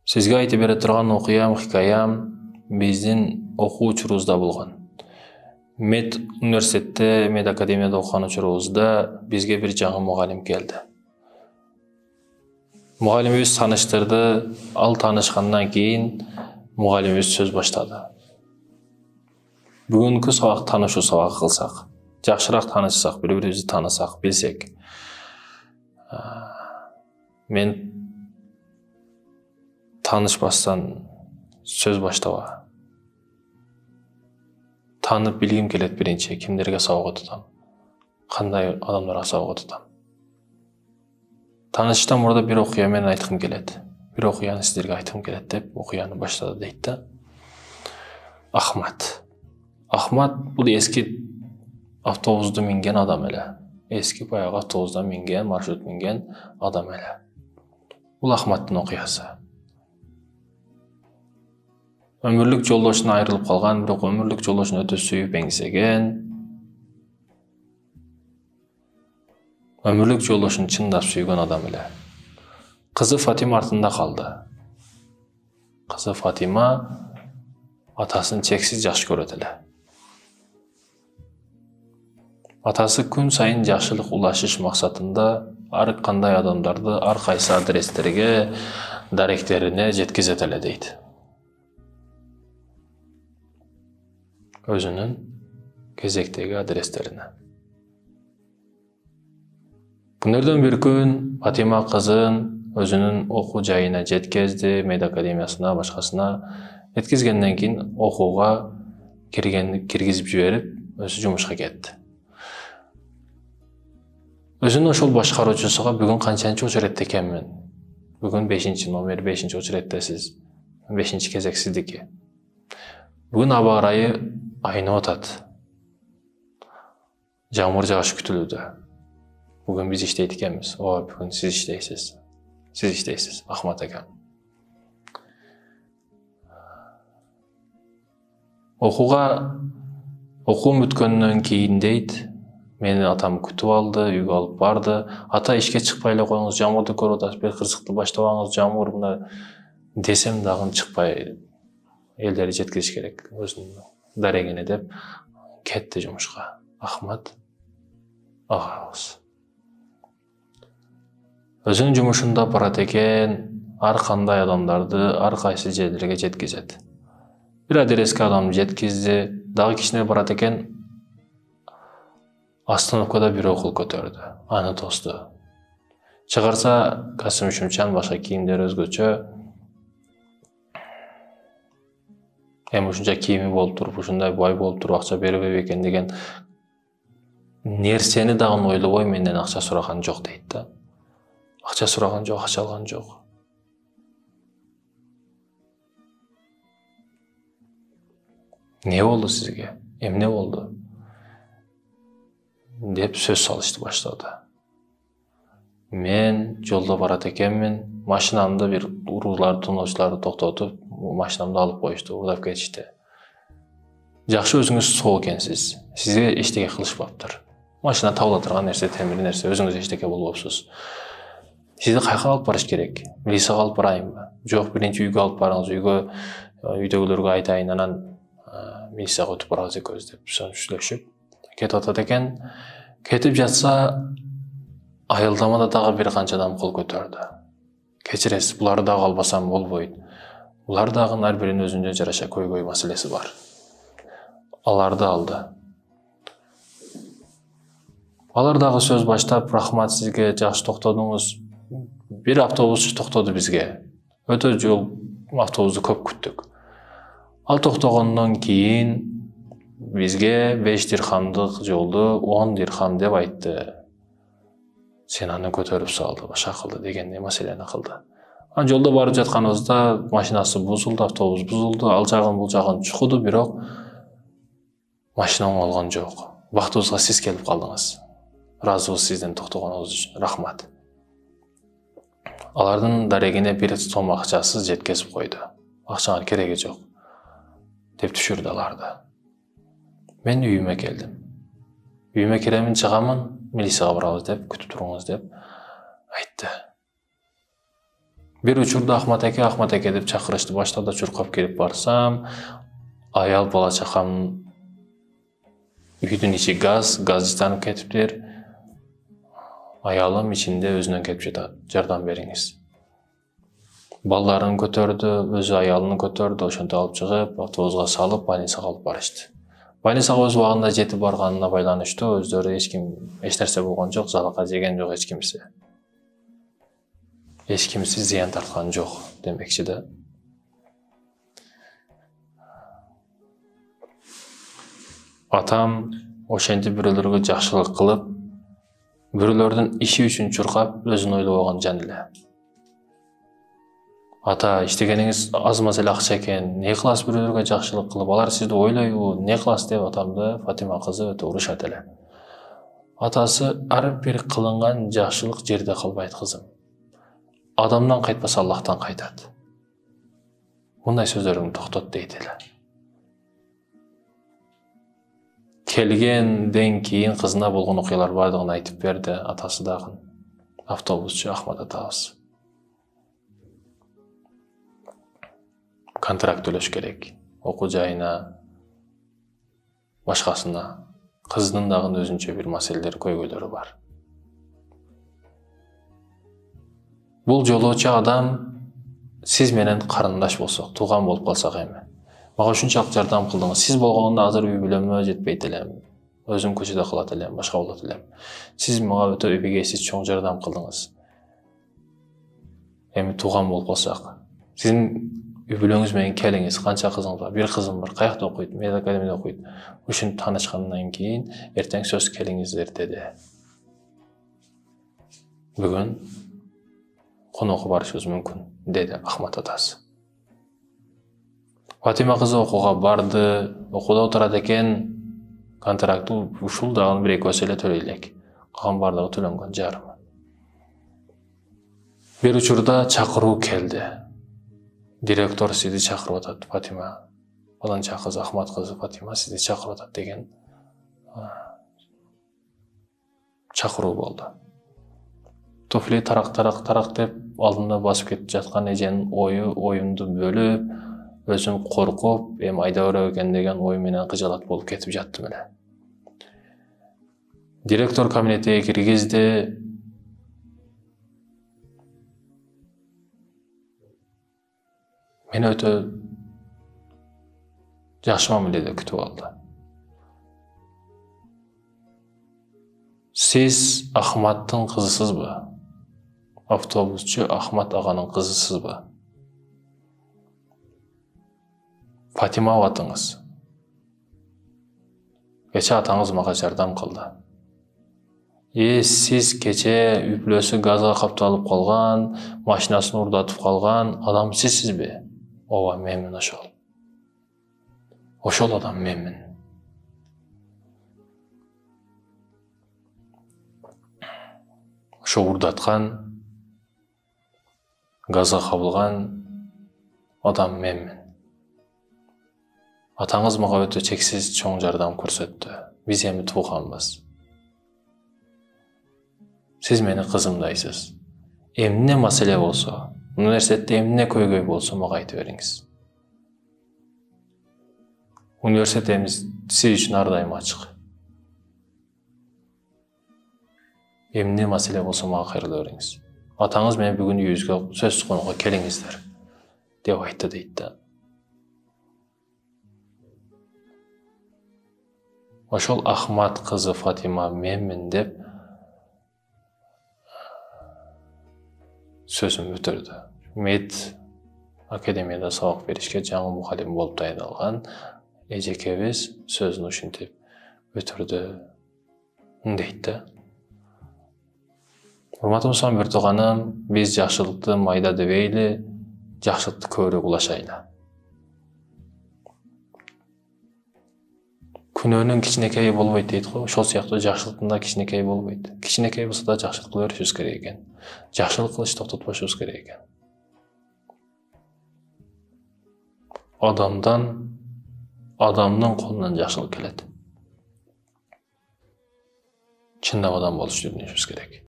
Sizге айтып бере турган окуям, хикаям биздин окуу учурубузда болгон. Мед университетте, мед академияда окуган учурубузда бизге бир жаңы мугалим келди. Мугалимибиз таныштырды, ал таанышкандан кийин мугалимибиз сөз баштады. Бүгүнкү сабак таанышуу сабагы кылсак, жакшыраак таанышсак, бири-бирибизди таанысак, билсек. Мен танышпастан сөз баштаба. Танып билгим келет биринчи, кимдерге сабак отутам, кандай адамдарга сабак отутам. Танышыштан мурда бир окуя менен айткым келет. Бир окуяны сиздерге айткым келет деп окуяны баштады дейт да. Ахмат бул эски автобусду минген адам эле. Эски баягы автобустан минген, маршрут минген адам эле. Бул Ахматтын окуясы. Өмүрлүк жолдошуна айрылып калган, бирок өмүрлүк жолдошун өтө сүйүп эңсеген. Өмүрлүк жолдошун чындап сүйгөн адам эле. Кызы Фатима артында калды. Кызы Фатима атасын чексиз жакшы көрөт эле. Атасы күн сайын жакшылык улашыш максатында ар кандай адамдарды ар кайсы адрестерге, даректерине жеткизет эле дейт. Өзүнүн кезектеги адрестерине. Күнөрдөн бир күн Фатима кызын өзүнүн окуу жайына жеткизди, мед академиясына, башкасына жеткизгенден кийин окууга киргизип жиберип, өзү жумушка кетти. Өзүнүн ошол башкаруучусуга бүгүн канчанчы очеретте экенмин? Бүгүн 5-номер, 5-очереттесиз. 5-кезек сиздики. Бүгүн аба ырайы айнып атат. Жамыр жагыш күтүлүүдө. Бүгүн биз иштейт экенбиз. Бүгүн сиз иштейсиз. Сиз иштейсиз, Ахмат ака. Окуум бүткөндөн кийин дейт, мени атам күтүп алды, үйгө алып барды. Ата ишке чыкпай эле коюңуз, жамырды көрүп атасыз, бир кырсыкты баштабаңыз, жамыр мына десем дагы чыкпай, элдерди жеткизиш керек өзүнүн дарегине деп кетти жумушка. Ахмат агабыз. Өзүнүн жумушунда барат экен, ар кандай адамдарды ар кайсы жерлерге жеткизет. Бир адреске адам жеткизди, дагы кичине барат экен, остановкада бир окул көтөрдү, аны тосту. Чыгарса Касым Шүмчан башка кийимдери өзгөчө. Ушунча кийими болуп туруп, ушундай бай болуп туруп акча бербейби экен деген нерсени дагы ойлобой менден акча сураган жок дейт да. Акча сураган жок, акча алган жок. Не болду сизге? Эмне болду? Деп сөз салышты баштады. Мен жолдо барат экенмин, машинамды бир уруулар, тоноочуларды токтотуп, машинамды алып коюшту, уурдап кетишти. Жакшы өзүңүз соо экенсиз, сизге эчтеке кылышпаптыр. Машина табыла турган нерсе, темир нерсе, өзүңүз эчтеке болбопсуз. Сизди кайка алып барыш керек? Милицияга алып барайынбы? Жок, биринчи үйгө алып барыңыз, үйдөгүлөргө айтайын, анан милицияга өтүп барабыз экөөбүз деп сүйлөшүп кетип атат экен. Кетип жатса, айылдамада дагы бир канча адам кол көтөрдү. Кечиресиз, буларды дагы албасам болбойт. Булар дагы ар биринин өзүнө жараша көйгөй маселеси бар. Аларды алды. Алар дагы сөз баштап, рахмат сизге, жакшы токтодуңуз. Бир автобус токтоду бизге. Өтө жол автобусту көп күттүк. Ал токтогондон кийин бизге 5 дирхамдык жолду 10 дирхам деп айтты. Сен аны көтөрүп салды, башка кылды дегендей маселени кылды. Ан жолдо барып жатканыбызда машинасы бузулду, автобус бузулду, ал жагын бул жагын чукуду, бирок машина оңолгон жок. Бактыбызга сиз келип калдыңыз. Ыраазыбыз сиздин токтогонуңуз үчүн, рахмат. Алардын дарегине бир сом акчасыз жеткизип койду. Акчаңар кереги жок деп түшүрдү аларды. Мен үйүмө келдим. Үйүмө киремин, чыгамын, милицияга барабыз деп, күтүп туруңуз деп айтты. Bir учурда Ахмат эке деп чакырышты. Баштада чуркап келип барсам, аял бала чакам үйдүн ичи газ жанып кетиптир. Аялым ичинде өзүнөн келип жатат. Жардам бериңиз. Балдарын көтөрдү, өзү аялын көтөрдү, ошентип алып чыгып, автобуска салып, больницага алып барышты. Больницага өз убагында жетип барганына байланыштуу өздөрү эч нерсе болгон жок, жалака жеген жок эч кимсе. Эч кимси зыян тарткан жок демекчи да. Атам ошентип бирөөлөргө жакшылык кылып, бирөөлөрдүн иши үчүн чуркап, өзүн ойлобогон жан эле. Ата, иштегениңиз аз маз эле акча экен, не кыласыз бирөөлөргө жакшылык кылып, алар сизди ойлойбу, не кыласыз деп атамды Фатима кызы өтө урушат эле. Атасы ар бир кылынган жакшылык жерде калбайт кызым. Адамдан кайтпаса Аллахтан кайтат. Мындай сөздөрүңдү токтот дейт эле. Келгенден кийин кызына болгон окуялар бардыгын айтып берди, атасы дагы. Автобусчу Ахмат атабыз. Контракт төлөш керек. Окуу жайына, башкасына. Кыздын дагы өзүнчө бир маселелер, көйгөйлөрү бар. Бул жолоочу адам сиз менен карындаш болсок, тууган болуп калсак эми. Мага ушунчалык жардам кылдыңыз. Сиз болгондо азыр үй бүлөмө жетпейт элем. Өзүм көчөдө калат элем, башка болот элем. Сиз мага өтө эбегейсиз, чоң жардам кылдыңыз. Эми тууган болуп калсак, сиздин үй бүлөңүз менен келиңиз, канча кызыңыз бар? Бир кызым бар, каякта окуйт, медакадемияда окуйт. Ушинтип таанышкандан кийин эртең сөз келиңиздер деди. Бүгүн конокко барышыбыз мүмкүн, деди Ахмат атасы. Фатима кызы окууга барды, окууда отурат экен, контракты ушул дагы бир экөөсү эле төлөй элек. Калган бардыгы төлөнгөн жарымы. Бир учурда чакыруу келди. Директор сизди чакырып атат, Фатима. Баланча кыз, Ахмат кызы Фатима сизди чакырып атат деген чакыруу болду. Туфли тарак деп алдында басып кетип жаткан эженин оюмду бөлүп, өзүм коркуп, эми айда берет экен деген ой менен кыжалат болуп кетип жаттым эле. Директор кабинетке киргизди. Мени өтө жакшы мамиледе күтүп алды. Сиз Ахматтын кызысызбы? Автобусчу Ахмат аганын кызысызбы? Фатима атыңыз. Кече атаңыз мага жардам кылды. Сиз кече үй бүлөсү газга капталып калган, машинасын урдатып калган адам сизсизби? Ооба, менмин ошол. Ошол адам менмин. Ошо урдаткан, газга кабылган адам менмин. Атаңыз мага өтө чексиз чоң жардам көрсөттү. Биз эми тууганбыз. Сиз мени кызымдайсыз. Эмне маселе болсо, университетте эмне көйгөй болсо мага айтып бериңиз. Университетimiz siz үчүн ар дайым ачык. Эмне маселе болсо мага кайрыла бериңиз. Атаңыз менен бүгүн үйүбүзгө сөз сукунууга келиңиздер деп айтты дейт да. Ошол Ахмат кызы Фатима менмин деп сөзүн бүтүрдү. Мед академияда сабак беришке жаңы мухалим болуп дайындалган эжекебиз сөзүн ушинтип бүтүрдү дейт да. Урматтуу Мусаман Бертуганым, биз жакшылыкты майда дебейли, жакшылыкты көбүрөөк улашайлы. Күнөөнүн кичинекейи болбойт дейт го, ошол сыяктуу жакшылыктын да кичинекейи болбойт. Кичинекей болсо да жакшылык кыла беришибиз керек экен. Жакшылык кылышты токтотпошубуз керек экен. Адамдын колунан жакшылык келет. Чындап адам болуш үйрөнүшүбүз керек.